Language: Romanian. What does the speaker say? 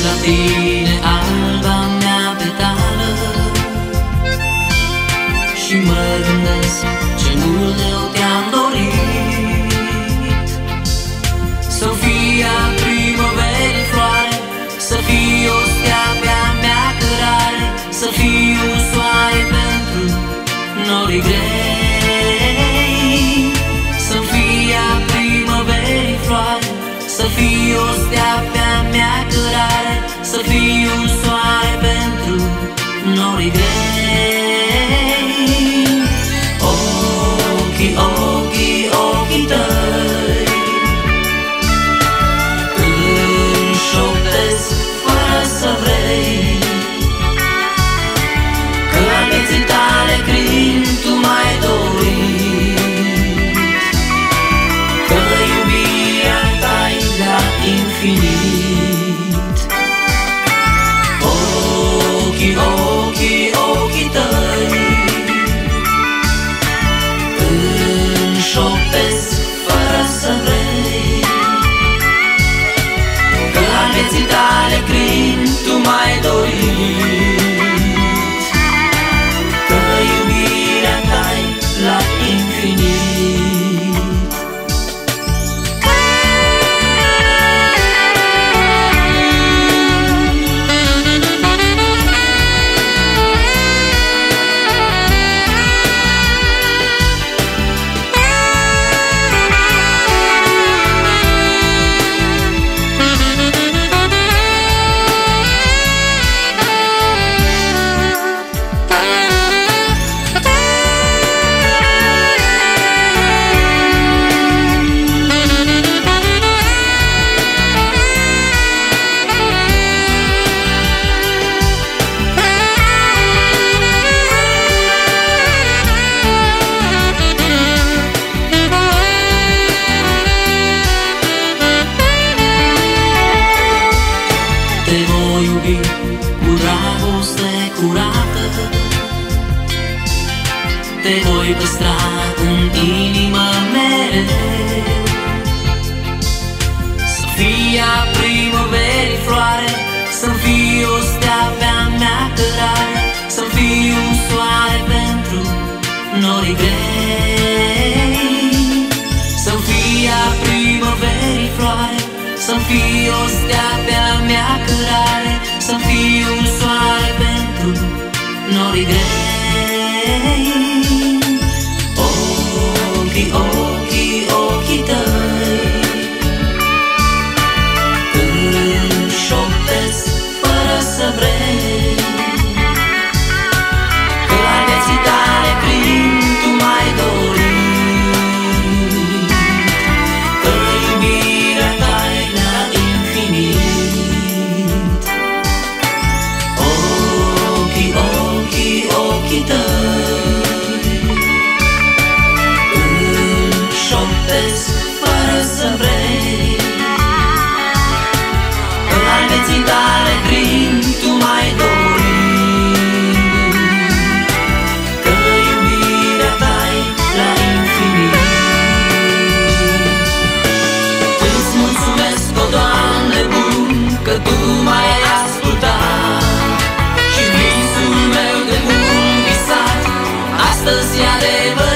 la tine, alba mea petală, și mă gândesc ce mult eu te-am dorit. Să fii a primăverii floare, să fii o stea pe-a mea cărare, să fii un soare pentru norii grei. Să fii a primăverii floare, să fii o stea pe-a mea cărare, să fii un soare pentru norii grei. Ochii, ochii, ochii tăi înșoptesc fără să vrei, că la vieții tale crin tu m-ai dorit, că iubirea ta-i la infinit. Ochii, ochii, ochii tăi înșoptesc fără să vrei, că la vieții tale crin tu m-ai dorit, că iubirea ta-i la infinit. Te voi iubi cu dragoste curată, te voi păstra în inimă mereu. Să fii a primăverii floare, să-mi fii o stea pe-a mea cărare, să-mi fii un soare pentru norii grei. Să-mi fii a primăverii floare, să-mi fii o stea pe-a mea cărare, să-mi fii un soare pentru norii grei. Ochii, ochii, ochii tăi înșoptesc fără să vrei, că la vieții tale crin tu m-ai dorit, că iubirea ta-i la infinit. Ochii, ochii, ochii tăi înșoptesc fără să vrei, că la vieții tale crin tu m-ai dorit, că iubirea ta-i la infinit. Îți mulțumesc, o Doamne bun, că Tu m-ai ascultat și visul meu de bun visat astăzi e adevărat.